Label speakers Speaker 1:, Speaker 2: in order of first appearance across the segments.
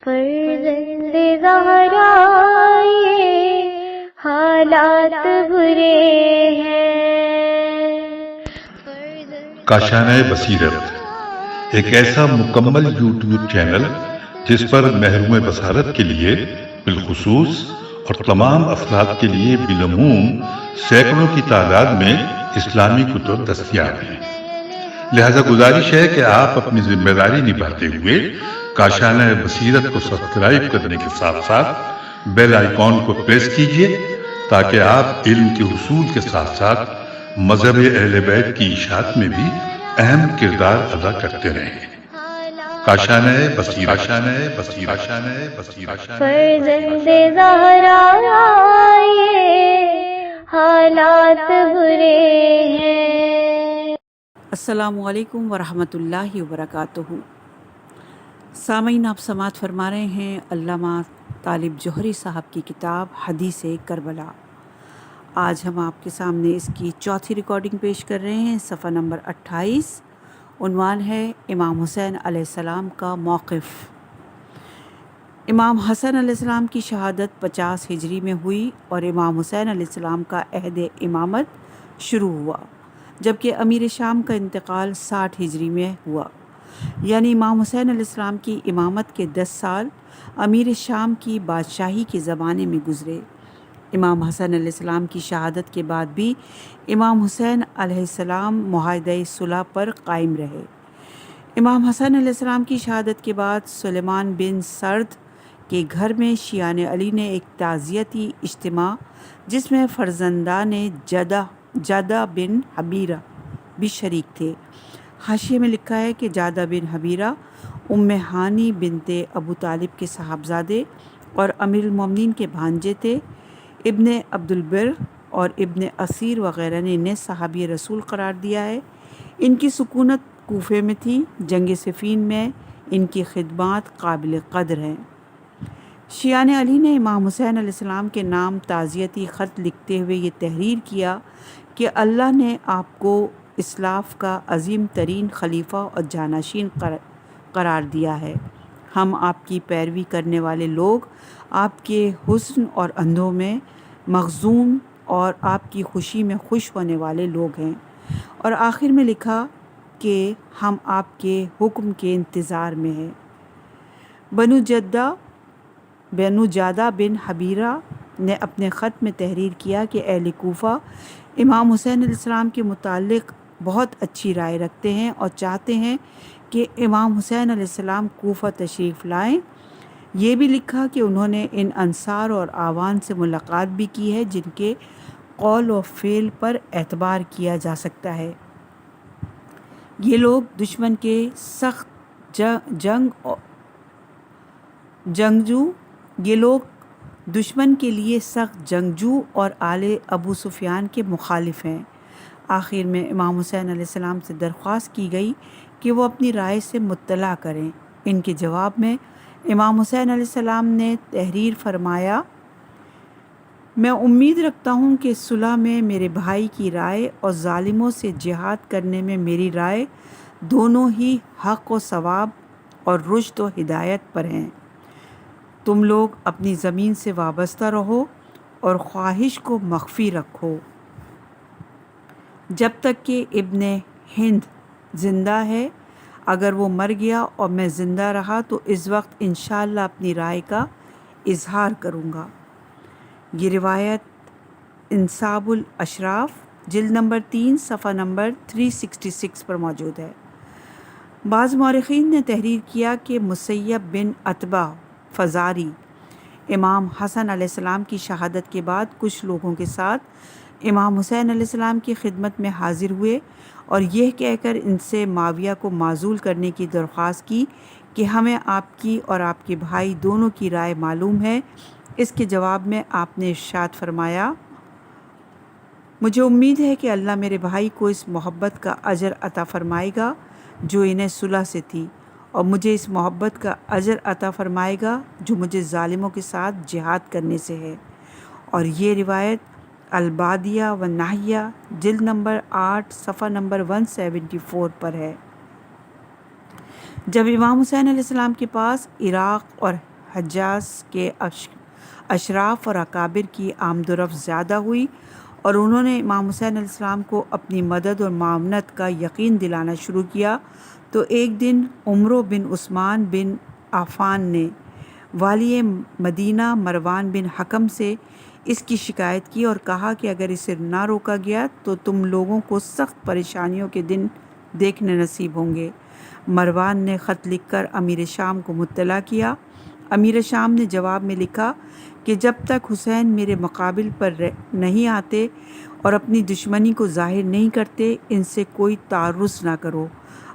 Speaker 1: فرزند زہرا یہ حالات برے ہیں۔
Speaker 2: کاشانۂ بصیرت ایک ایسا مکمل یوٹیوب چینل جس پر محروم بصارت کے لیے بالخصوص اور تمام افراد کے لیے بالعموم سینکڑوں کی تعداد میں اسلامی کتب دستیاب ہیں۔ لہذا گزارش ہے کہ آپ اپنی ذمہ داری نبھاتے ہوئے کاشانۂ بصیرت کو سبسکرائب کرنے کے ساتھ ساتھ بیل آئیکن کو پریس کیجیے تاکہ آپ علم کے حصول کے ساتھ ساتھ مذہب اہل بیت کی اشاعت میں بھی اہم کردار ادا کرتے رہیں۔ کاشانۂ بصیرت، کاشانۂ بصیرت، کاشانۂ بصیرت۔
Speaker 1: فرزند زہرا یہ حالات برے ہیں۔
Speaker 3: السلام علیکم ورحمۃ اللہ وبرکاتہ۔ سامعین، آپ سماعت فرما رہے ہیں علامہ طالب جوہری صاحب کی کتاب حدیث کربلا۔ آج ہم آپ کے سامنے اس کی چوتھی ریکارڈنگ پیش کر رہے ہیں، صفحہ نمبر 28۔ عنوان ہے امام حسین علیہ السلام کا موقف۔ امام حسن علیہ السلام کی شہادت 50 ہجری میں ہوئی اور امام حسین علیہ السلام کا عہد امامت شروع ہوا، جبکہ امیر شام کا انتقال 60 ہجری میں ہوا۔ یعنی امام حسین علیہ السلام کی امامت کے 10 سال امیر شام کی بادشاہی کے زمانے میں گزرے۔ امام حسن علیہ السلام کی شہادت کے بعد بھی امام حسین علیہ السلام معاہدہ صلح پر قائم رہے۔ امام حسن علیہ السلام کی شہادت کے بعد سلیمان بن سرد کے گھر میں شیعان علی نے ایک تعزیتی اجتماع جس میں فرزندان جادہ بن حبیرہ بھی شریک تھے۔ حاشیے میں لکھا ہے کہ جادہ بن حبیرہ ام ہانی بنت ابو طالب کے صاحبزادے اور امیر المومنین کے بھانجے تھے۔ ابن عبد البر اور ابن اسیر وغیرہ نے انہیں صحابی رسول قرار دیا ہے۔ ان کی سکونت کوفے میں تھی۔ جنگ صفین میں ان کی خدمات قابل قدر ہیں۔ شیعان علی نے امام حسین علیہ السلام کے نام تعزیتی خط لکھتے ہوئے یہ تحریر کیا کہ اللہ نے آپ کو اسلاف کا عظیم ترین خلیفہ اور جانشین قرار دیا ہے۔ ہم آپ کی پیروی کرنے والے لوگ آپ کے حسن اور اندھوں میں مغزوم اور آپ کی خوشی میں خوش ہونے والے لوگ ہیں۔ اور آخر میں لکھا کہ ہم آپ کے حکم کے انتظار میں ہیں۔ بنو جادہ بن حبیرہ نے اپنے خط میں تحریر کیا کہ اہل کوفہ امام حسین علیہ السلام کے متعلق بہت اچھی رائے رکھتے ہیں اور چاہتے ہیں کہ امام حسین علیہ السلام کوفہ تشریف لائیں۔ یہ بھی لکھا کہ انہوں نے ان انصار اور اعوان سے ملاقات بھی کی ہے جن کے قول و فعل پر اعتبار کیا جا سکتا ہے۔ یہ لوگ دشمن کے سخت دشمن کے لیے سخت جنگجو اور آل ابو سفیان کے مخالف ہیں۔ آخر میں امام حسین علیہ السلام سے درخواست کی گئی کہ وہ اپنی رائے سے مطلع کریں۔ ان کے جواب میں امام حسین علیہ السلام نے تحریر فرمایا، میں امید رکھتا ہوں کہ صلح میں میرے بھائی کی رائے اور ظالموں سے جہاد کرنے میں میری رائے دونوں ہی حق و ثواب اور رشد و ہدایت پر ہیں۔ تم لوگ اپنی زمین سے وابستہ رہو اور خواہش کو مخفی رکھو جب تک کہ ابن ہند زندہ ہے۔ اگر وہ مر گیا اور میں زندہ رہا تو اس وقت انشاءاللہ اپنی رائے کا اظہار کروں گا۔ یہ روایت انصاب الاشراف جلد نمبر 3 صفحہ نمبر 366 پر موجود ہے۔ بعض مورخین نے تحریر کیا کہ مسیب بن عتبہ فزاری امام حسن علیہ السلام کی شہادت کے بعد کچھ لوگوں کے ساتھ امام حسین علیہ السلام کی خدمت میں حاضر ہوئے اور یہ کہہ کر ان سے معاویہ کو معزول کرنے کی درخواست کی کہ ہمیں آپ کی اور آپ کے بھائی دونوں کی رائے معلوم ہے۔ اس کے جواب میں آپ نے ارشاد فرمایا، مجھے امید ہے کہ اللہ میرے بھائی کو اس محبت کا اجر عطا فرمائے گا جو انہیں صلح سے تھی، اور مجھے اس محبت کا اجر عطا فرمائے گا جو مجھے ظالموں کے ساتھ جہاد کرنے سے ہے۔ اور یہ روایت البادیہ و ناہیہ جلد نمبر 8 صفحہ نمبر 174 پر ہے۔ جب امام حسین علیہ السلام کے پاس عراق اور حجاز کے اشراف اور اکابر کی آمد و رفت زیادہ ہوئی اور انہوں نے امام حسین علیہ السلام کو اپنی مدد اور معاونت کا یقین دلانا شروع کیا، تو ایک دن عمرو بن عثمان بن عفان نے والی مدینہ مروان بن حکم سے اس کی شکایت کی اور کہا کہ اگر اسے نہ روکا گیا تو تم لوگوں کو سخت پریشانیوں کے دن دیکھنے نصیب ہوں گے۔ مروان نے خط لکھ کر امیر شام کو مطلع کیا۔ امیر شام نے جواب میں لکھا کہ جب تک حسین میرے مقابل پر نہیں آتے اور اپنی دشمنی کو ظاہر نہیں کرتے ان سے کوئی تعرض نہ کرو،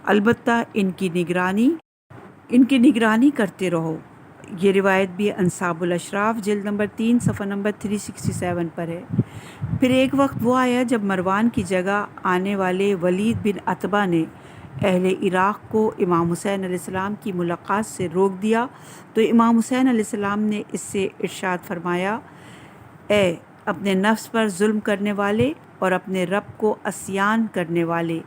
Speaker 3: البتہ ان کی نگرانی کرتے رہو۔ یہ روایت بھی انصاب الاشراف جلد نمبر 3 صفحہ نمبر 367 پر ہے۔ پھر ایک وقت وہ آیا جب مروان کی جگہ آنے والے ولید بن عتبہ نے اہل عراق کو امام حسین علیہ السلام کی ملاقات سے روک دیا، تو امام حسین علیہ السلام نے اس سے ارشاد فرمایا، اے اپنے نفس پر ظلم کرنے والے اور اپنے رب کو عصیان کرنے والے،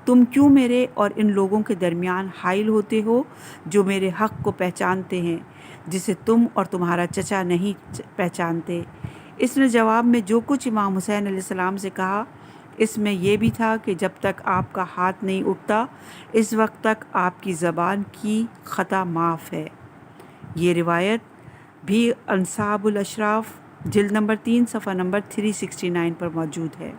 Speaker 3: تم کیوں میرے اور ان لوگوں کے درمیان حائل ہوتے ہو جو میرے حق کو پہچانتے ہیں جسے تم اور تمہارا چچا نہیں پہچانتے؟ اس نے جواب میں جو کچھ امام حسین علیہ السلام سے کہا اس میں یہ بھی تھا کہ جب تک آپ کا ہاتھ نہیں اٹھتا اس وقت تک آپ کی زبان کی خطا معاف ہے۔ یہ روایت بھی انصاب الاشراف جلد نمبر 3 صفحہ نمبر 369 پر موجود ہے۔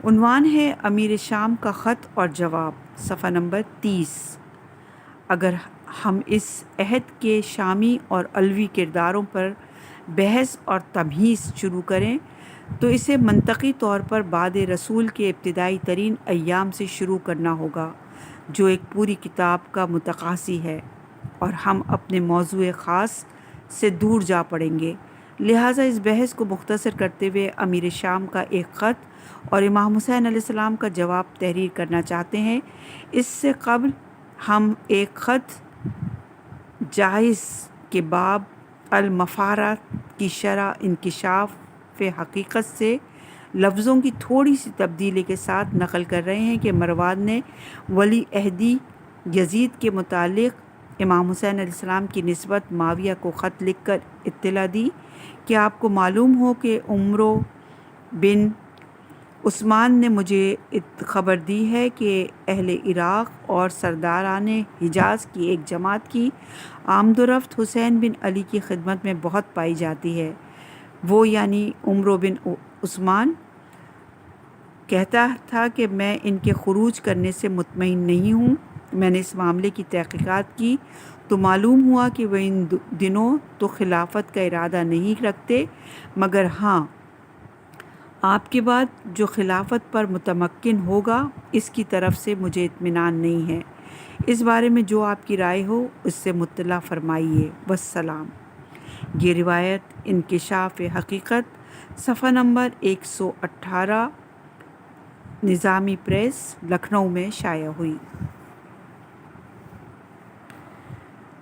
Speaker 3: عنوان ہے امیر شام کا خط اور جواب، صفحہ نمبر 30۔ اگر ہم اس عہد کے شامی اور علوی کرداروں پر بحث اور تمہیز شروع کریں تو اسے منطقی طور پر بعد رسول کے ابتدائی ترین ایام سے شروع کرنا ہوگا، جو ایک پوری کتاب کا متقاضی ہے، اور ہم اپنے موضوع خاص سے دور جا پڑیں گے۔ لہٰذا اس بحث کو مختصر کرتے ہوئے امیر شام کا ایک خط اور امام حسین علیہ السلام کا جواب تحریر کرنا چاہتے ہیں۔ اس سے قبل ہم ایک خط جائز کے باب المفارات کی شرح انکشاف حقیقت سے لفظوں کی تھوڑی سی تبدیلی کے ساتھ نقل کر رہے ہیں کہ مروان نے ولی عہدی یزید کے متعلق امام حسین علیہ السلام کی نسبت معاویہ کو خط لکھ کر اطلاع دی کہ آپ کو معلوم ہو کہ عمرو بن عثمان نے مجھے خبر دی ہے کہ اہل عراق اور سرداران حجاز کی ایک جماعت کی آمد و رفت حسین بن علی کی خدمت میں بہت پائی جاتی ہے۔ وہ یعنی عمرو بن عثمان کہتا تھا کہ میں ان کے خروج کرنے سے مطمئن نہیں ہوں۔ میں نے اس معاملے کی تحقیقات کی تو معلوم ہوا کہ وہ ان دنوں تو خلافت کا ارادہ نہیں رکھتے، مگر ہاں آپ کے بعد جو خلافت پر متمکن ہوگا اس کی طرف سے مجھے اطمینان نہیں ہے۔ اس بارے میں جو آپ کی رائے ہو اس سے مطلع فرمائیے، والسلام۔ یہ روایت انکشاف حقیقت صفحہ نمبر 118 نظامی پریس لکھنؤ میں شائع ہوئی۔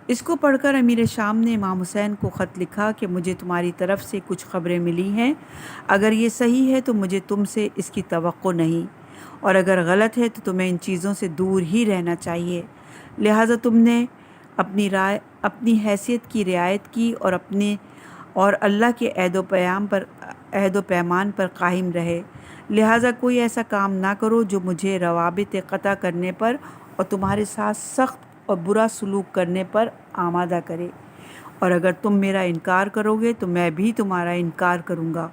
Speaker 3: اس کو پڑھ کر امیر شام نے امام حسین کو خط لکھا کہ مجھے تمہاری طرف سے کچھ خبریں ملی ہیں، اگر یہ صحیح ہے تو مجھے تم سے اس کی توقع نہیں، اور اگر غلط ہے تو تمہیں ان چیزوں سے دور ہی رہنا چاہیے۔ لہٰذا تم نے اپنی حیثیت کی رعایت کی اور اللہ کے عہد و پیمان پر قائم رہے۔ لہٰذا کوئی ایسا کام نہ کرو جو مجھے روابط قطع کرنے پر اور تمہارے ساتھ سخت اور برا سلوک کرنے پر آمادہ کرے، اور اگر تم میرا انکار کرو گے تو میں بھی تمہارا انکار کروں گا۔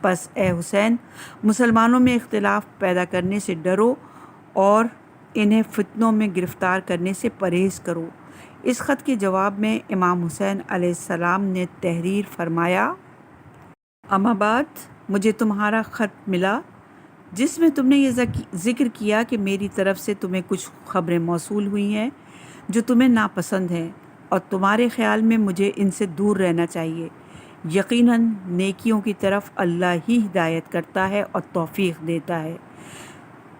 Speaker 3: پس اے حسین، مسلمانوں میں اختلاف پیدا کرنے سے ڈرو اور انہیں فتنوں میں گرفتار کرنے سے پرہیز کرو۔ اس خط کے جواب میں امام حسین علیہ السلام نے تحریر فرمایا، اما بعد مجھے تمہارا خط ملا جس میں تم نے یہ ذکر کیا کہ میری طرف سے تمہیں کچھ خبریں موصول ہوئی ہیں جو تمہیں ناپسند ہیں، اور تمہارے خیال میں مجھے ان سے دور رہنا چاہیے۔ یقیناً نیکیوں کی طرف اللہ ہی ہدایت کرتا ہے اور توفیق دیتا ہے۔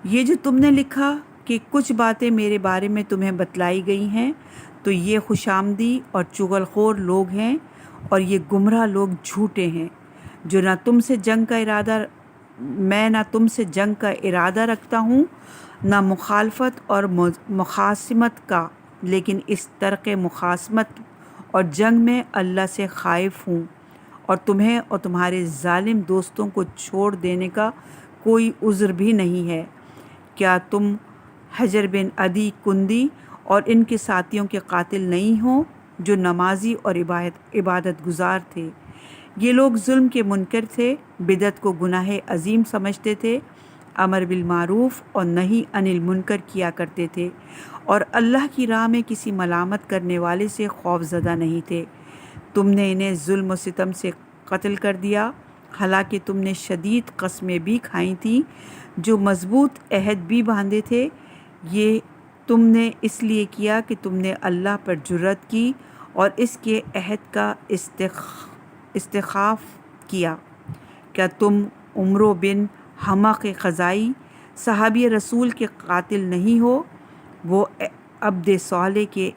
Speaker 3: یہ جو تم نے لکھا کہ کچھ باتیں میرے بارے میں تمہیں بتلائی گئی ہیں تو یہ خوش آمدی اور چغل خور لوگ ہیں، اور یہ گمراہ لوگ جھوٹے ہیں جو نہ تم سے جنگ کا ارادہ رکھتا ہوں نہ مخالفت اور مخاصمت کا، لیکن اس طرق مخاصمت اور جنگ میں اللہ سے خائف ہوں، اور تمہیں اور تمہارے ظالم دوستوں کو چھوڑ دینے کا کوئی عذر بھی نہیں ہے۔ کیا تم حجر بن عدی کندی اور ان کے ساتھیوں کے قاتل نہیں ہو جو نمازی اور عبادت گزار تھے؟ یہ لوگ ظلم کے منکر تھے، بدعت کو گناہ عظیم سمجھتے تھے، امر بالمعروف اور نہی عن المنکر کیا کرتے تھے، اور اللہ کی راہ میں کسی ملامت کرنے والے سے خوف زدہ نہیں تھے۔ تم نے انہیں ظلم و ستم سے قتل کر دیا، حالانکہ تم نے شدید قسمیں بھی کھائی تھیں، جو مضبوط عہد بھی باندھے تھے۔ یہ تم نے اس لیے کیا کہ تم نے اللہ پر جرأت کی اور اس کے عہد کا استخفاف کیا۔ کیا تم عمرو بن حمق خزائی صحابی رسول کے قاتل نہیں ہو؟ وہ عبد صالح کے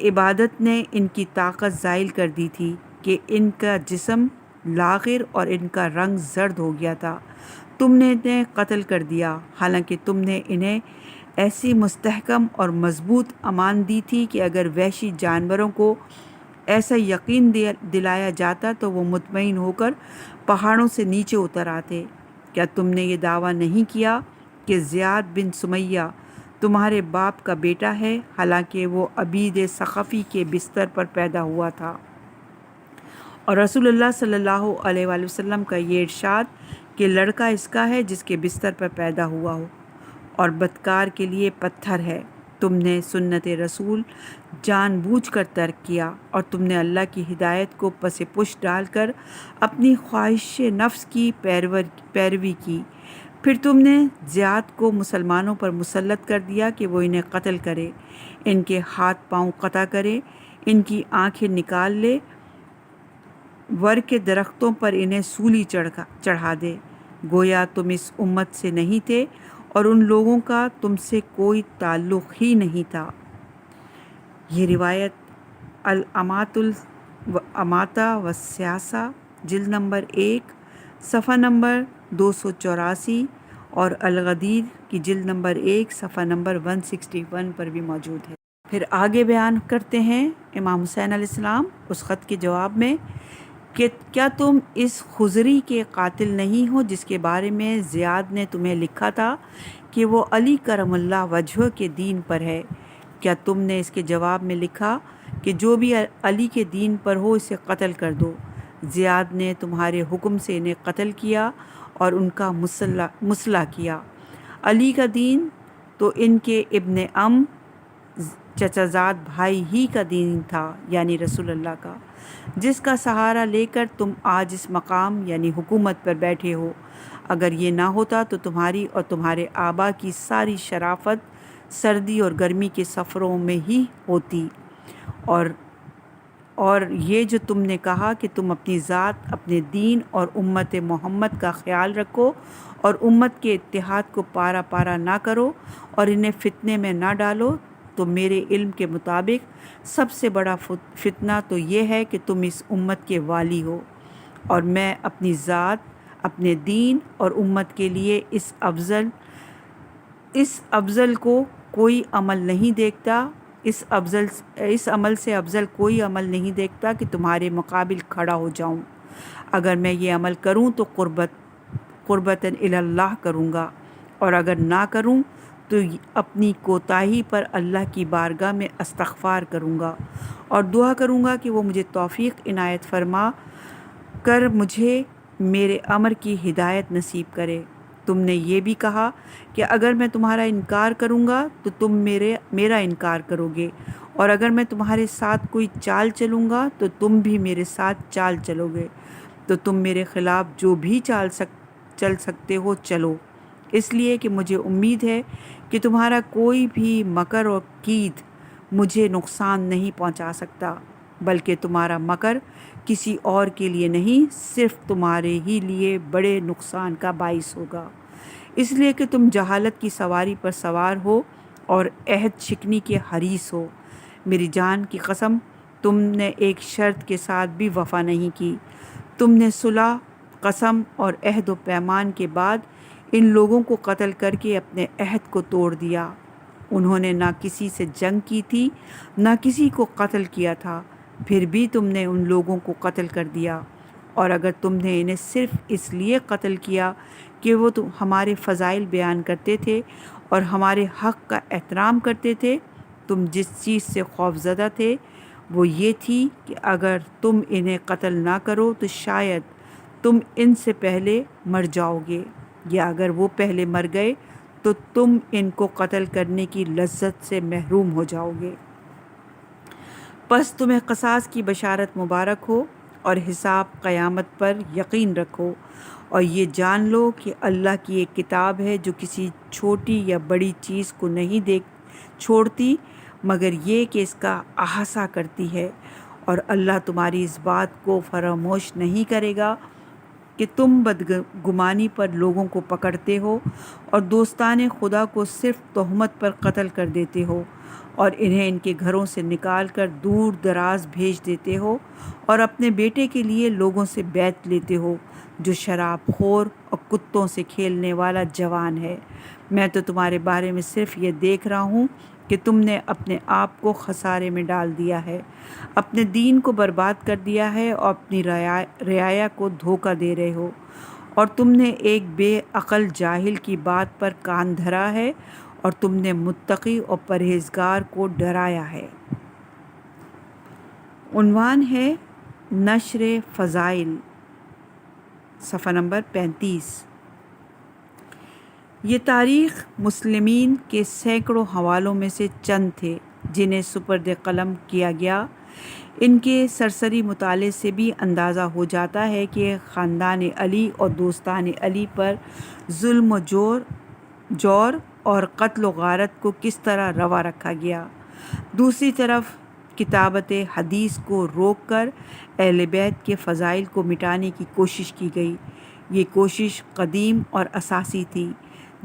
Speaker 3: عبادت نے ان کی طاقت زائل کر دی تھی کہ ان کا جسم لاغر اور ان کا رنگ زرد ہو گیا تھا۔ تم نے انہیں قتل کر دیا، حالانکہ تم نے انہیں ایسی مستحکم اور مضبوط امان دی تھی کہ اگر وحشی جانوروں کو ایسا یقین دلایا جاتا تو وہ مطمئن ہو کر پہاڑوں سے نیچے اتر آتے۔ کیا تم نے یہ دعویٰ نہیں کیا کہ زیاد بن سمیہ تمہارے باپ کا بیٹا ہے، حالانکہ وہ عبید ثقفی کے بستر پر پیدا ہوا تھا؟ اور رسول اللہ صلی اللہ علیہ وآلہ وسلم کا یہ ارشاد کہ لڑکا اس کا ہے جس کے بستر پر پیدا ہوا ہو، اور بدکار کے لیے پتھر ہے۔ تم نے سنت رسول جان بوجھ کر ترک کیا، اور تم نے اللہ کی ہدایت کو پس پش ڈال کر اپنی خواہش نفس کی پیروی کی۔ پھر تم نے زیاد کو مسلمانوں پر مسلط کر دیا کہ وہ انہیں قتل کرے، ان کے ہاتھ پاؤں قطع کرے، ان کی آنکھیں نکال لے، ور کے درختوں پر انہیں سولی چڑھا دے، گویا تم اس امت سے نہیں تھے اور ان لوگوں کا تم سے کوئی تعلق ہی نہیں تھا۔ یہ روایت الاماتہ والسیاسہ جلد نمبر 1 صفحہ نمبر 284 اور الغدیر کی جلد نمبر 1 صفحہ نمبر 161 پر بھی موجود ہے۔ پھر آگے بیان کرتے ہیں امام حسین علیہ السلام اس خط کے جواب میں کہ کیا تم اس خضری کے قاتل نہیں ہو جس کے بارے میں زیاد نے تمہیں لکھا تھا کہ وہ علی کرم اللہ وجہہ کے دین پر ہے؟ کیا تم نے اس کے جواب میں لکھا کہ جو بھی علی کے دین پر ہو اسے قتل کر دو؟ زیاد نے تمہارے حکم سے انہیں قتل کیا اور ان کا مسلح کیا۔ علی کا دین تو ان کے ابن ام چچا زاد بھائی ہی کا دین تھا، یعنی رسول اللہ کا، جس کا سہارا لے کر تم آج اس مقام یعنی حکومت پر بیٹھے ہو۔ اگر یہ نہ ہوتا تو تمہاری اور تمہارے آبا کی ساری شرافت سردی اور گرمی کے سفروں میں ہی ہوتی، اور یہ جو تم نے کہا کہ تم اپنی ذات، اپنے دین اور امت محمد کا خیال رکھو اور امت کے اتحاد کو پارا پارا نہ کرو اور انہیں فتنے میں نہ ڈالو، تو میرے علم کے مطابق سب سے بڑا فتنہ تو یہ ہے کہ تم اس امت کے والی ہو، اور میں اپنی ذات، اپنے دین اور امت کے لیے اس افضل کو کوئی عمل نہیں دیکھتا، اس عمل سے افضل کوئی عمل نہیں دیکھتا کہ تمہارے مقابل کھڑا ہو جاؤں۔ اگر میں یہ عمل کروں تو قربتاً الی اللہ کروں گا، اور اگر نہ کروں تو اپنی کوتاہی پر اللہ کی بارگاہ میں استغفار کروں گا اور دعا کروں گا کہ وہ مجھے توفیق عنایت فرما کر مجھے میرے امر کی ہدایت نصیب کرے۔ تم نے یہ بھی کہا کہ اگر میں تمہارا انکار کروں گا تو تم میرا انکار کرو گے، اور اگر میں تمہارے ساتھ کوئی چال چلوں گا تو تم بھی میرے ساتھ چال چلو گے، تو تم میرے خلاف جو بھی چل سکتے ہو چلو، اس لیے کہ مجھے امید ہے کہ تمہارا کوئی بھی مکر اور کید مجھے نقصان نہیں پہنچا سکتا، بلکہ تمہارا مکر کسی اور کے لیے نہیں، صرف تمہارے ہی لیے بڑے نقصان کا باعث ہوگا، اس لیے کہ تم جہالت کی سواری پر سوار ہو اور عہد شکنی کے حریص ہو۔ میری جان کی قسم، تم نے ایک شرط کے ساتھ بھی وفا نہیں کی۔ تم نے صلح، قسم اور عہد و پیمان کے بعد ان لوگوں کو قتل کر کے اپنے عہد کو توڑ دیا۔ انہوں نے نہ کسی سے جنگ کی تھی نہ کسی کو قتل کیا تھا، پھر بھی تم نے ان لوگوں کو قتل کر دیا، اور اگر تم نے انہیں صرف اس لیے قتل کیا کہ وہ ہمارے فضائل بیان کرتے تھے اور ہمارے حق کا احترام کرتے تھے، تم جس چیز سے خوف زدہ تھے وہ یہ تھی کہ اگر تم انہیں قتل نہ کرو تو شاید تم ان سے پہلے مر جاؤ گے، یا اگر وہ پہلے مر گئے تو تم ان کو قتل کرنے کی لذت سے محروم ہو جاؤ گے۔ پس تمہیں قصاص کی بشارت مبارک ہو اور حساب قیامت پر یقین رکھو، اور یہ جان لو کہ اللہ کی ایک کتاب ہے جو کسی چھوٹی یا بڑی چیز کو نہیں چھوڑتی مگر یہ کہ اس کا احاطہ کرتی ہے، اور اللہ تمہاری اس بات کو فراموش نہیں کرے گا کہ تم بدگمانی پر لوگوں کو پکڑتے ہو اور دوستان خدا کو صرف تہمت پر قتل کر دیتے ہو، اور انہیں ان کے گھروں سے نکال کر دور دراز بھیج دیتے ہو، اور اپنے بیٹے کے لیے لوگوں سے بیعت لیتے ہو جو شراب خور اور کتوں سے کھیلنے والا جوان ہے۔ میں تو تمہارے بارے میں صرف یہ دیکھ رہا ہوں کہ تم نے اپنے آپ کو خسارے میں ڈال دیا ہے، اپنے دین کو برباد کر دیا ہے اور اپنی رعایا کو دھوکہ دے رہے ہو، اور تم نے ایک بے عقل جاہل کی بات پر کان دھرا ہے، اور تم نے متقی اور پرہیزگار کو ڈرایا ہے۔ عنوان ہے نشر فضائل، صفحہ نمبر 35۔ یہ تاریخ مسلمین کے سینکڑوں حوالوں میں سے چند تھے جنہیں سپرد قلم کیا گیا۔ ان کے سرسری مطالعے سے بھی اندازہ ہو جاتا ہے کہ خاندان علی اور دوستان علی پر ظلم و جور اور قتل و غارت کو کس طرح روا رکھا گیا۔ دوسری طرف کتابت حدیث کو روک کر اہل بیت کے فضائل کو مٹانے کی کوشش کی گئی۔ یہ کوشش قدیم اور اساسی تھی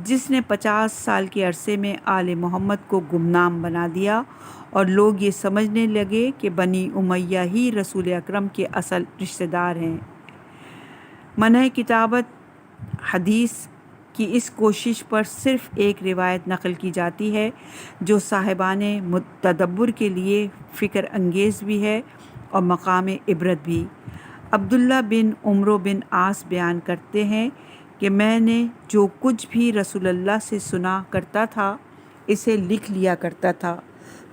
Speaker 3: جس نے 50 سال کے عرصے میں آل محمد کو گمنام بنا دیا، اور لوگ یہ سمجھنے لگے کہ بنی امیہ ہی رسول اکرم کے اصل رشتہ دار ہیں۔ منع کتابت حدیث کی اس کوشش پر صرف ایک روایت نقل کی جاتی ہے جو صاحبان تدبر کے لیے فکر انگیز بھی ہے اور مقام عبرت بھی۔ عبداللہ بن عمرو بن عاص بیان کرتے ہیں کہ میں نے جو کچھ بھی رسول اللہ سے سنا کرتا تھا اسے لکھ لیا کرتا تھا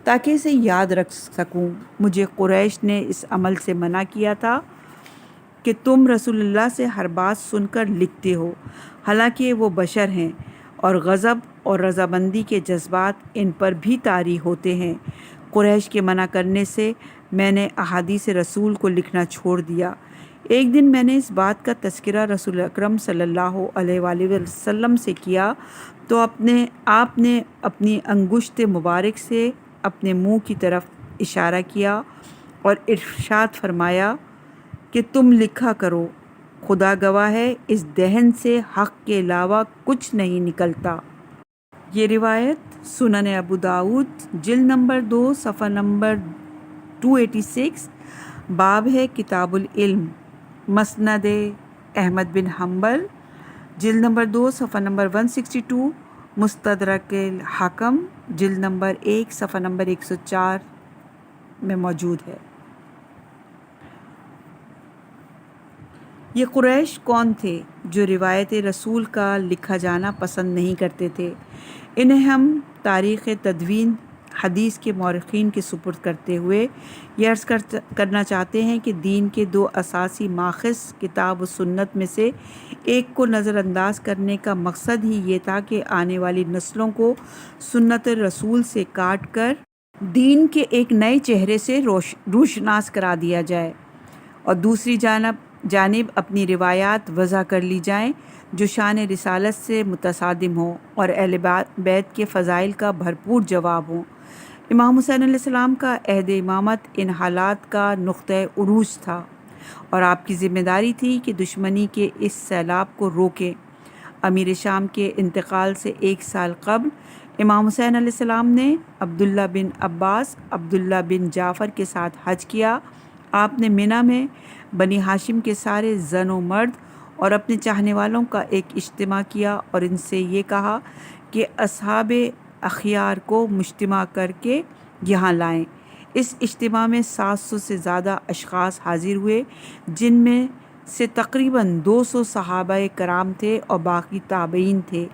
Speaker 3: تاکہ اسے یاد رکھ سکوں۔ مجھے قریش نے اس عمل سے منع کیا تھا کہ تم رسول اللہ سے ہر بات سن کر لکھتے ہو، حالانکہ وہ بشر ہیں اور غضب اور رضامندی کے جذبات ان پر بھی طاری ہوتے ہیں۔ قریش کے منع کرنے سے میں نے احادیث رسول کو لکھنا چھوڑ دیا۔ ایک دن میں نے اس بات کا تذکرہ رسول اکرم صلی اللہ علیہ وآلہ وسلم سے کیا تو آپ نے اپنی انگشت مبارک سے اپنے منہ کی طرف اشارہ کیا اور ارشاد فرمایا کہ تم لکھا کرو، خدا گواہ ہے اس دہن سے حق کے علاوہ کچھ نہیں نکلتا۔ یہ روایت سنن ابو داؤد جلد نمبر 2 صفحہ نمبر 286 باب ہے کتاب العلم۔ مسند احمد بن حنبل جلد نمبر 2 صفحہ نمبر 162، مستدرک الحاکم جلد نمبر 1 صفحہ نمبر 104 میں موجود ہے۔ یہ قریش کون تھے جو روایت رسول کا لکھا جانا پسند نہیں کرتے تھے؟ انہیں ہم تاریخ تدوین حدیث کے مورخین کے سپرد کرتے ہوئے یہ عرض کرنا چاہتے ہیں کہ دین کے دو اساسی ماخذ کتاب و سنت میں سے ایک کو نظر انداز کرنے کا مقصد ہی یہ تھا کہ آنے والی نسلوں کو سنت رسول سے کاٹ کر دین کے ایک نئے چہرے سے روشناس کرا دیا جائے، اور دوسری جانب اپنی روایات وضع کر لی جائیں جو شان رسالت سے متصادم ہوں اور اہل بیت کے فضائل کا بھرپور جواب ہوں۔ امام حسین علیہ السلام کا عہد امامت ان حالات کا نقطۂ عروج تھا، اور آپ کی ذمہ داری تھی کہ دشمنی کے اس سیلاب کو روکیں۔ امیر شام کے انتقال سے 1 سال قبل امام حسین علیہ السلام نے عبداللہ بن عباس، عبداللہ بن جعفر کے ساتھ حج کیا۔ آپ نے منی میں بنی ہاشم کے سارے زن و مرد اور اپنے چاہنے والوں کا ایک اجتماع کیا اور ان سے یہ کہا کہ اصحاب اخیار کو مجتمع کر کے یہاں لائیں۔ اس اجتماع میں 700 سے زیادہ اشخاص حاضر ہوئے، جن میں سے تقریباً 200 صحابہ کرام تھے اور باقی تابعین تھے۔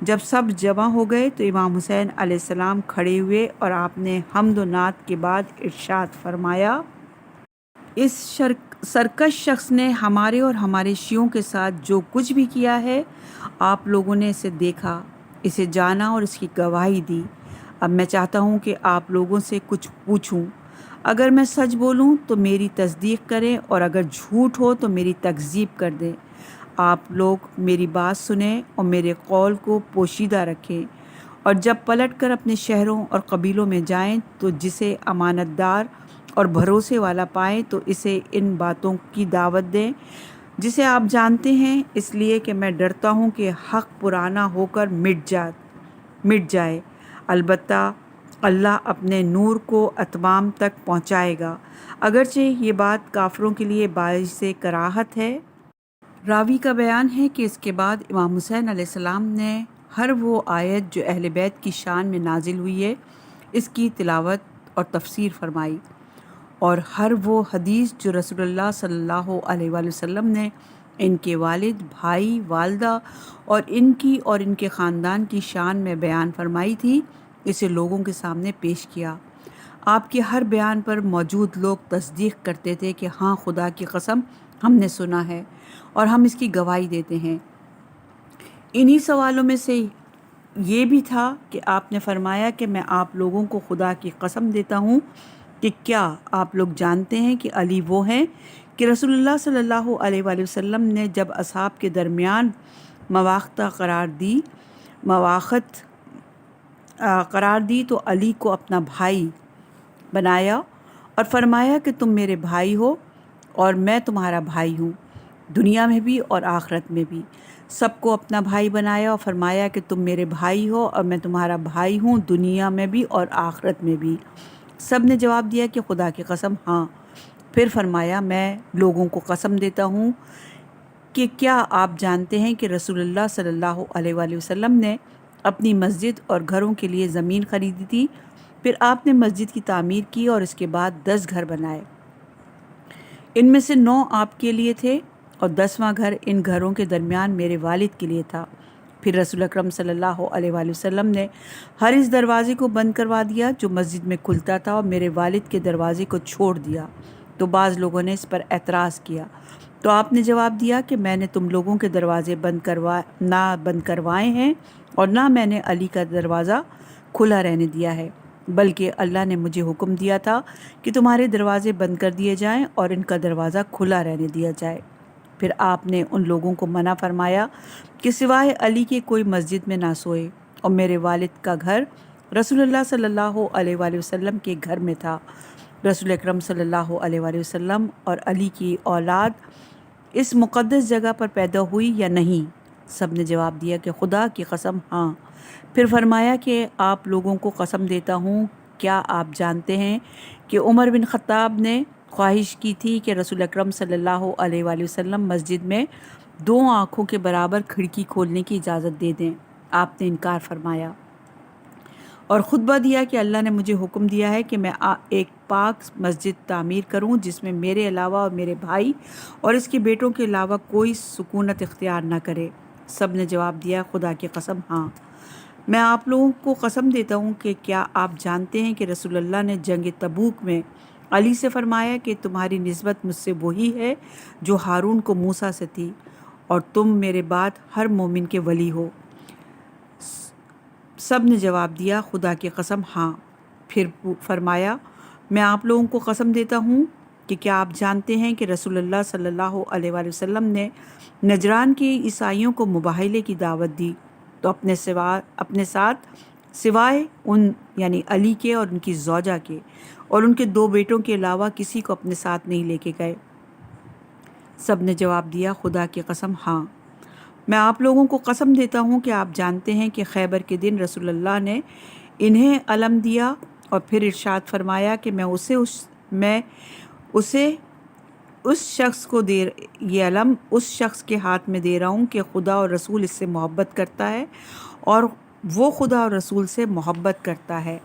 Speaker 3: جب سب جمع ہو گئے تو امام حسین علیہ السلام کھڑے ہوئے اور آپ نے حمد و نعت کے بعد ارشاد فرمایا، اس سرکش شخص نے ہمارے اور ہمارے شیعوں کے ساتھ جو کچھ بھی کیا ہے، آپ لوگوں نے اسے دیکھا، اسے جانا اور اس کی گواہی دی۔ اب میں چاہتا ہوں کہ آپ لوگوں سے کچھ پوچھوں۔ اگر میں سچ بولوں تو میری تصدیق کریں، اور اگر جھوٹ ہو تو میری تکذیب کر دیں۔ آپ لوگ میری بات سنیں اور میرے قول کو پوشیدہ رکھیں، اور جب پلٹ کر اپنے شہروں اور قبیلوں میں جائیں تو جسے امانت دار اور بھروسے والا پائیں تو اسے ان باتوں کی دعوت دیں جسے آپ جانتے ہیں، اس لیے کہ میں ڈرتا ہوں کہ حق پرانا ہو کر مٹ جائے۔ البتہ اللہ اپنے نور کو اتمام تک پہنچائے گا، اگرچہ یہ بات کافروں کے لیے باعث کراہت ہے۔ راوی کا بیان ہے کہ اس کے بعد امام حسین علیہ السلام نے ہر وہ آیت جو اہل بیت کی شان میں نازل ہوئی ہے اس کی تلاوت اور تفسیر فرمائی، اور ہر وہ حدیث جو رسول اللہ صلی اللہ علیہ وآلہ وسلم نے ان کے والد، بھائی، والدہ اور ان کے خاندان کی شان میں بیان فرمائی تھی، اسے لوگوں کے سامنے پیش کیا۔ آپ کے ہر بیان پر موجود لوگ تصدیق کرتے تھے کہ ہاں، خدا کی قسم ہم نے سنا ہے اور ہم اس کی گواہی دیتے ہیں۔ انہی سوالوں میں سے یہ بھی تھا کہ آپ نے فرمایا کہ میں آپ لوگوں کو خدا کی قسم دیتا ہوں کہ کیا آپ لوگ جانتے ہیں کہ علی وہ ہیں کہ رسول اللہ صلی اللہ علیہ وآلہ وسلم نے جب اصحاب کے درمیان مواخذہ قرار دی تو علی کو اپنا بھائی بنایا اور فرمایا کہ تم میرے بھائی ہو اور میں تمہارا بھائی ہوں، دنیا میں بھی اور آخرت میں بھی۔ سب کو اپنا بھائی بنایا اور فرمایا کہ تم میرے بھائی ہو اور میں تمہارا بھائی ہوں، دنیا میں بھی اور آخرت میں بھی۔ سب نے جواب دیا کہ خدا کی قسم ہاں۔ پھر فرمایا، میں لوگوں کو قسم دیتا ہوں کہ کیا آپ جانتے ہیں کہ رسول اللہ صلی اللہ علیہ وآلہ وسلم نے اپنی مسجد اور گھروں کے لیے زمین خریدی تھی، پھر آپ نے مسجد کی تعمیر کی اور اس کے بعد 10 گھر بنائے۔ ان میں سے 9 آپ کے لیے تھے اور 10واں گھر ان گھروں کے درمیان میرے والد کے لیے تھا۔ پھر رسول اکرم صلی اللہ علیہ وآلہ وسلم نے ہر اس دروازے کو بند کروا دیا جو مسجد میں کھلتا تھا اور میرے والد کے دروازے کو چھوڑ دیا۔ تو بعض لوگوں نے اس پر اعتراض کیا، تو آپ نے جواب دیا کہ میں نے تم لوگوں کے دروازے نہ بند کروائے ہیں اور نہ میں نے علی کا دروازہ کھلا رہنے دیا ہے، بلکہ اللہ نے مجھے حکم دیا تھا کہ تمہارے دروازے بند کر دیے جائیں اور ان کا دروازہ کھلا رہنے دیا جائے۔ پھر آپ نے ان لوگوں کو منع فرمایا کہ سوائے علی کے کوئی مسجد میں نہ سوئے، اور میرے والد کا گھر رسول اللہ صلی اللہ علیہ وآلہ وسلم کے گھر میں تھا۔ رسول اکرم صلی اللہ علیہ وآلہ وسلم اور علی کی اولاد اس مقدس جگہ پر پیدا ہوئی یا نہیں؟ سب نے جواب دیا کہ خدا کی قسم ہاں۔ پھر فرمایا کہ آپ لوگوں کو قسم دیتا ہوں، کیا آپ جانتے ہیں کہ عمر بن خطاب نے خواہش کی تھی کہ رسول اکرم صلی اللہ علیہ وآلہ وسلم مسجد میں 2 آنکھوں کے برابر کھڑکی کھولنے کی اجازت دے دیں؟ آپ نے انکار فرمایا اور خطبہ دیا کہ اللہ نے مجھے حکم دیا ہے کہ میں ایک پاک مسجد تعمیر کروں جس میں میرے علاوہ اور میرے بھائی اور اس کے بیٹوں کے علاوہ کوئی سکونت اختیار نہ کرے۔ سب نے جواب دیا، خدا کی قسم ہاں۔ میں آپ لوگوں کو قسم دیتا ہوں کہ کیا آپ جانتے ہیں کہ رسول اللہ نے جنگ تبوک میں علی سے فرمایا کہ تمہاری نسبت مجھ سے وہی ہے جو ہارون کو موسیٰ سے تھی، اور تم میرے بعد ہر مومن کے ولی ہو؟ سب نے جواب دیا، خدا کی قسم ہاں۔ پھر فرمایا، میں آپ لوگوں کو قسم دیتا ہوں کہ کیا آپ جانتے ہیں کہ رسول اللہ صلی اللہ علیہ وآلہ وسلم نے نجران کے عیسائیوں کو مباہلے کی دعوت دی تو اپنے ساتھ سوائے ان یعنی علی کے اور ان کی زوجہ کے اور ان کے 2 بیٹوں کے علاوہ کسی کو اپنے ساتھ نہیں لے کے گئے؟ سب نے جواب دیا، خدا کی قسم ہاں۔ میں آپ لوگوں کو قسم دیتا ہوں کہ آپ جانتے ہیں کہ خیبر کے دن رسول اللہ نے انہیں علم دیا اور پھر ارشاد فرمایا کہ میں اسے اس شخص کو یہ علم اس شخص کے ہاتھ میں دے رہا ہوں کہ خدا اور رسول اس سے محبت کرتا ہے اور وہ خدا اور رسول سے محبت کرتا ہے،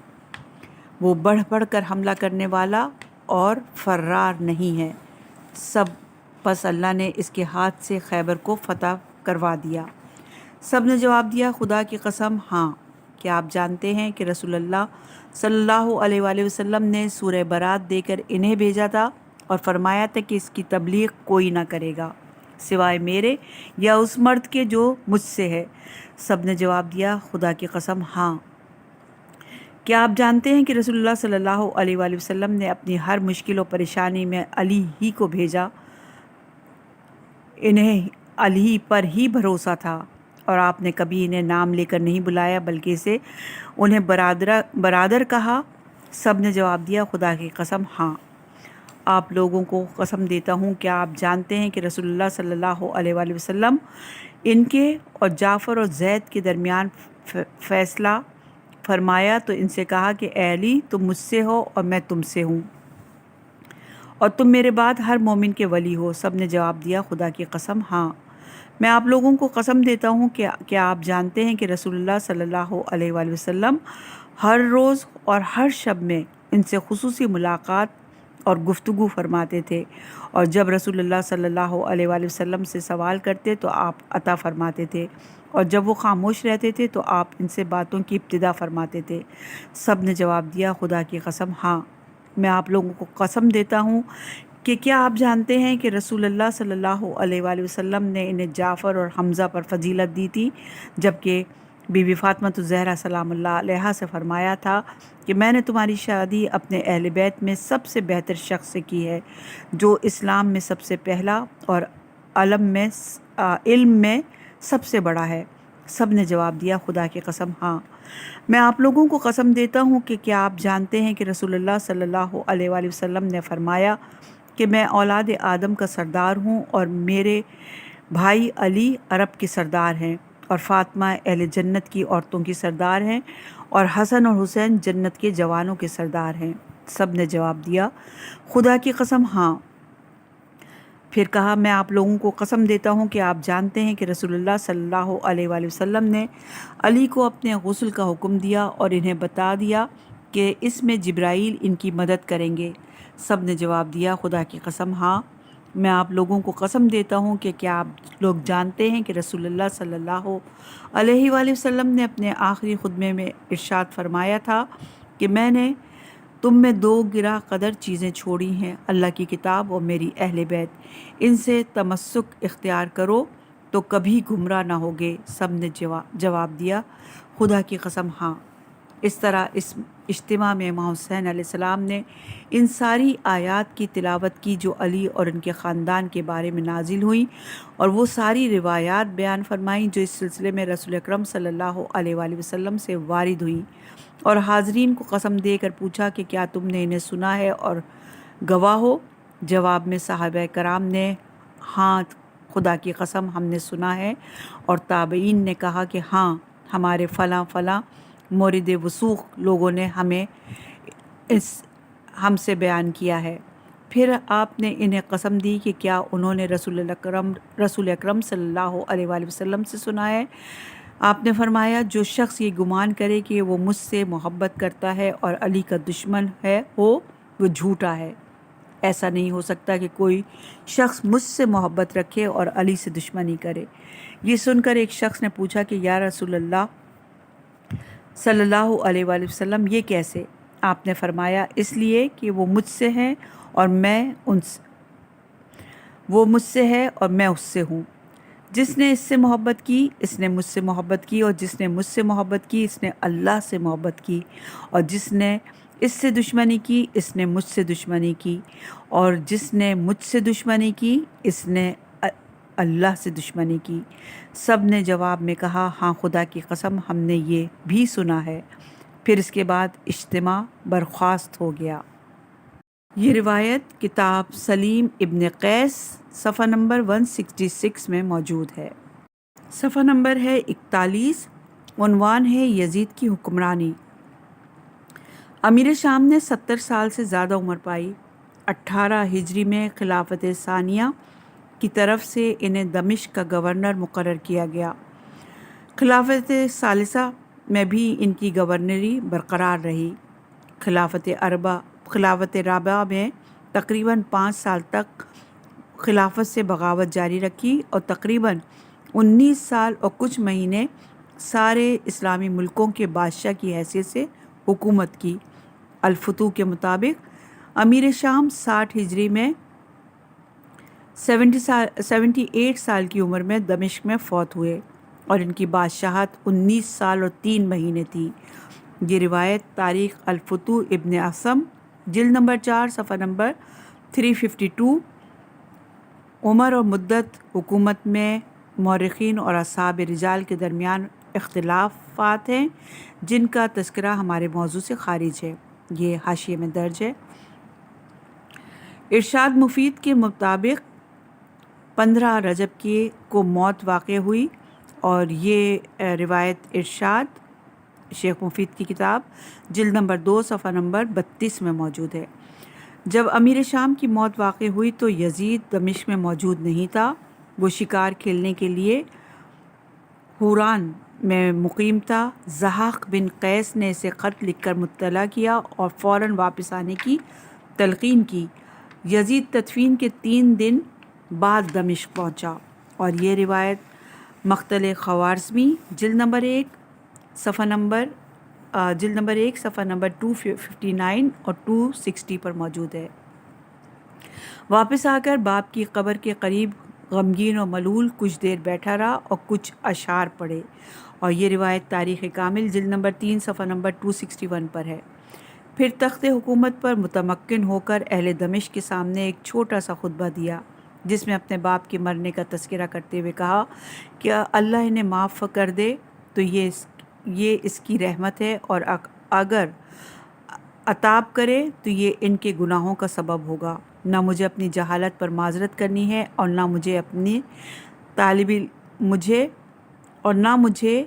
Speaker 3: وہ بڑھ بڑھ کر حملہ کرنے والا اور فرار نہیں ہے۔ پس اللہ نے اس کے ہاتھ سے خیبر کو فتح کروا دیا۔ سب نے جواب دیا، خدا کی قسم ہاں۔ کیا آپ جانتے ہیں کہ رسول اللہ صلی اللہ علیہ وآلہ وسلم نے سورہ برات دے کر انہیں بھیجا تھا اور فرمایا تھا کہ اس کی تبلیغ کوئی نہ کرے گا سوائے میرے یا اس مرد کے جو مجھ سے ہے؟ سب نے جواب دیا، خدا کی قسم ہاں۔ کیا آپ جانتے ہیں کہ رسول اللہ صلی اللہ علیہ وآلہ وسلم نے اپنی ہر مشکل و پریشانی میں علی ہی کو بھیجا؟ انہیں علی پر ہی بھروسہ تھا اور آپ نے کبھی انہیں نام لے کر نہیں بلایا بلکہ اسے انہیں برادر کہا۔ سب نے جواب دیا، خدا کی قسم ہاں۔ آپ لوگوں کو قسم دیتا ہوں، کیا آپ جانتے ہیں کہ رسول اللہ صلی اللہ علیہ وآلہ وسلم ان کے اور جعفر اور زید کے درمیان فیصلہ فرمایا تو ان سے کہا کہ اے علی، تم مجھ سے ہو اور میں تم سے ہوں، اور تم میرے بعد ہر مومن کے ولی ہو۔ سب نے جواب دیا، خدا کی قسم ہاں۔ میں آپ لوگوں کو قسم دیتا ہوں کہ کیا آپ جانتے ہیں کہ رسول اللہ صلی اللہ علیہ وآلہ وسلم ہر روز اور ہر شب میں ان سے خصوصی ملاقات اور گفتگو فرماتے تھے، اور جب رسول اللہ صلی اللہ علیہ وآلہ وسلم سے سوال کرتے تو آپ عطا فرماتے تھے، اور جب وہ خاموش رہتے تھے تو آپ ان سے باتوں کی ابتدا فرماتے تھے۔ سب نے جواب دیا، خدا کی قسم ہاں۔ میں آپ لوگوں کو قسم دیتا ہوں کہ کیا آپ جانتے ہیں کہ رسول اللہ صلی اللہ علیہ وآلہ وسلم نے انہیں جعفر اور حمزہ پر فضیلت دی تھی، جبکہ بی بی فاطمہ الزہرا سلام اللہ علیہا سے فرمایا تھا کہ میں نے تمہاری شادی اپنے اہل بیت میں سب سے بہتر شخص سے کی ہے، جو اسلام میں سب سے پہلا اور علم میں سب سے بڑا ہے۔ سب نے جواب دیا، خدا کی قسم ہاں۔ میں آپ لوگوں کو قسم دیتا ہوں کہ کیا آپ جانتے ہیں کہ رسول اللہ صلی اللہ علیہ وآلہ وسلم نے فرمایا کہ میں اولاد آدم کا سردار ہوں، اور میرے بھائی علی عرب کے سردار ہیں، اور فاطمہ اہل جنت کی عورتوں کی سردار ہیں، اور حسن اور حسین جنت کے جوانوں کے سردار ہیں۔ سب نے جواب دیا، خدا کی قسم ہاں۔ پھر کہا، میں آپ لوگوں کو قسم دیتا ہوں کہ آپ جانتے ہیں کہ رسول اللہ صلی اللہ علیہ وآلہ وسلم نے علی کو اپنے غسل کا حکم دیا اور انہیں بتا دیا کہ اس میں جبرائیل ان کی مدد کریں گے۔ سب نے جواب دیا، خدا کی قسم ہاں۔ میں آپ لوگوں کو قسم دیتا ہوں کہ کیا آپ لوگ جانتے ہیں کہ رسول اللہ صلی اللہ علیہ وآلہ وسلم نے اپنے آخری خطبے میں ارشاد فرمایا تھا کہ میں نے تم میں دو گراں قدر چیزیں چھوڑی ہیں، اللہ کی کتاب اور میری اہل بیت، ان سے تمسک اختیار کرو تو کبھی گمراہ نہ ہوگے۔ سب نے جواب دیا، خدا کی قسم ہاں۔ اس طرح اس اجتماع میں امام حسین علیہ السلام نے ان ساری آیات کی تلاوت کی جو علی اور ان کے خاندان کے بارے میں نازل ہوئیں، اور وہ ساری روایات بیان فرمائیں جو اس سلسلے میں رسول اکرم صلی اللہ علیہ وآلہ وسلم سے وارد ہوئیں، اور حاضرین کو قسم دے کر پوچھا کہ کیا تم نے انہیں سنا ہے اور گواہ ہو؟ جواب میں صحابہ کرام نے ہاں خدا کی قسم ہم نے سنا ہے، اور تابعین نے کہا کہ ہاں ہمارے فلاں فلاں مورد وثوق لوگوں نے ہم سے بیان کیا ہے۔ پھر آپ نے انہیں قسم دی کہ کیا انہوں نے رسول اکرم صلی اللہ علیہ وآلہ وسلم سے سنا ہے؟ آپ نے فرمایا، جو شخص یہ گمان کرے کہ وہ مجھ سے محبت کرتا ہے اور علی کا دشمن وہ جھوٹا ہے۔ ایسا نہیں ہو سکتا کہ کوئی شخص مجھ سے محبت رکھے اور علی سے دشمنی کرے۔ یہ سن کر ایک شخص نے پوچھا کہ یا رسول اللہ صلی اللہ علیہ وآلہ وسلم، یہ کیسے؟ آپ نے فرمایا، اس لیے کہ وہ مجھ سے ہے اور میں اس سے ہوں۔ جس نے اس سے محبت کی اس نے مجھ سے محبت کی، اور جس نے مجھ سے محبت کی اس نے اللہ سے محبت کی، اور جس نے اس سے دشمنی کی اس نے مجھ سے دشمنی کی، اور جس نے مجھ سے دشمنی کی اس نے اللہ سے دشمنی کی۔ سب نے جواب میں کہا، ہاں خدا کی قسم ہم نے یہ بھی سنا ہے۔ پھر اس کے بعد اجتماع برخاست ہو گیا۔ یہ روایت کتاب سلیم ابن قیس صفحہ نمبر 166 میں موجود ہے۔ صفحہ نمبر ہے 41، عنوان ہے یزید کی حکمرانی۔ امیر شام نے 70 سال سے زیادہ عمر پائی۔ 18 ہجری میں خلافت ثانیہ کی طرف سے انہیں دمشق کا گورنر مقرر کیا گیا۔ خلافت ثالثہ میں بھی ان کی گورنری برقرار رہی۔ خلافت رابعہ میں تقریباً 5 سال تک خلافت سے بغاوت جاری رکھی اور تقریباً 19 سال اور کچھ مہینے سارے اسلامی ملکوں کے بادشاہ کی حیثیت سے حکومت کی۔ الفتوح کے مطابق امیر شام 60 ہجری میں 78 سال کی عمر میں دمشق میں فوت ہوئے اور ان کی بادشاہت 19 سال اور 3 مہینے تھی۔ یہ روایت تاریخ الفتوح ابن عاصم جلد نمبر 4 صفحہ نمبر 352۔ عمر اور مدت حکومت میں مورخین اور اصحاب رجال کے درمیان اختلافات ہیں جن کا تذکرہ ہمارے موضوع سے خارج ہے، یہ حاشیے میں درج ہے۔ ارشاد مفید کے مطابق 15 رجب کو موت واقع ہوئی اور یہ روایت ارشاد شیخ مفید کی کتاب جلد نمبر 2 صفحہ نمبر 32 میں موجود ہے۔ جب امیر شام کی موت واقع ہوئی تو یزید دمشق میں موجود نہیں تھا۔ وہ شکار کھیلنے کے لیے حوران میں مقیم تھا۔ ضحاک بن قیس نے اسے خط لکھ کر مطلع کیا اور فوراً واپس آنے کی تلقین کی۔ یزید تدفین کے 3 دن بعد دمشق پہنچا اور یہ روایت مقتل خوارزمی جلد نمبر 1 صفحہ نمبر 259 اور 260 پر موجود ہے۔ واپس آ کر باپ کی قبر کے قریب غمگین و ملول کچھ دیر بیٹھا رہا اور کچھ اشعار پڑھے اور یہ روایت تاریخ کامل جلد نمبر 3 صفحہ نمبر 261 پر ہے۔ پھر تخت حکومت پر متمکن ہو کر اہل دمشق کے سامنے ایک چھوٹا سا خطبہ دیا جس میں اپنے باپ کے مرنے کا تذکرہ کرتے ہوئے کہا کہ اللہ انہیں معاف کر دے تو یہ اس کی رحمت ہے اور اگر عتاب کرے تو یہ ان کے گناہوں کا سبب ہوگا۔ نہ مجھے اپنی جہالت پر معذرت کرنی ہے اور نہ مجھے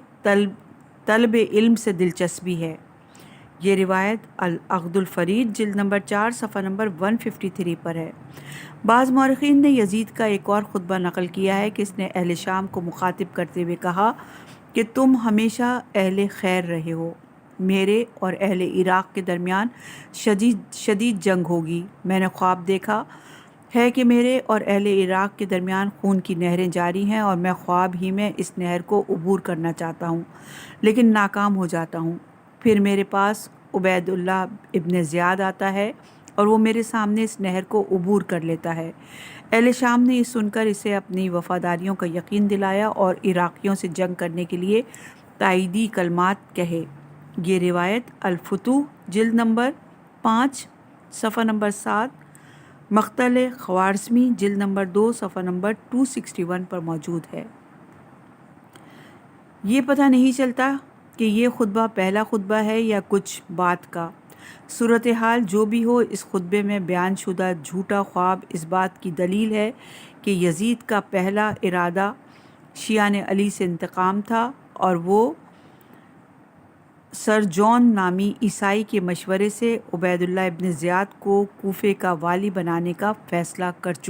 Speaker 3: طلب علم سے دلچسپی ہے۔ یہ روایت العقد الفرید جلد نمبر 4 صفحہ نمبر 153 پر ہے۔ بعض مورخین نے یزید کا ایک اور خطبہ نقل کیا ہے کہ اس نے اہل شام کو مخاطب کرتے ہوئے کہا کہ تم ہمیشہ اہل خیر رہے ہو، میرے اور اہل عراق کے درمیان شدید جنگ ہوگی۔ میں نے خواب دیکھا ہے کہ میرے اور اہل عراق کے درمیان خون کی نہریں جاری ہیں اور میں خواب ہی میں اس نہر کو عبور کرنا چاہتا ہوں لیکن ناکام ہو جاتا ہوں۔ پھر میرے پاس عبید اللہ ابن زیاد آتا ہے اور وہ میرے سامنے اس نہر کو عبور کر لیتا ہے۔ اہل شام نے یہ سن کر اسے اپنی وفاداریوں کا یقین دلایا اور عراقیوں سے جنگ کرنے کے لیے تائیدی کلمات کہے۔ یہ روایت الفتوح جلد نمبر 5 صفحہ نمبر 7، مقتل خوارزمی جلد نمبر 2 صفحہ نمبر 261 پر موجود ہے۔ یہ پتہ نہیں چلتا کہ یہ خطبہ پہلا خطبہ ہے یا کچھ بات کا۔ صورتحال جو بھی ہو، اس خطبے میں بیان شدہ جھوٹا خواب اس بات کی دلیل ہے کہ یزید کا پہلا ارادہ شیعان علی سے انتقام تھا اور وہ سر جون نامی عیسائی کے مشورے سے عبید اللہ ابن زیاد کو کوفے کا والی بنانے کا فیصلہ کر چکا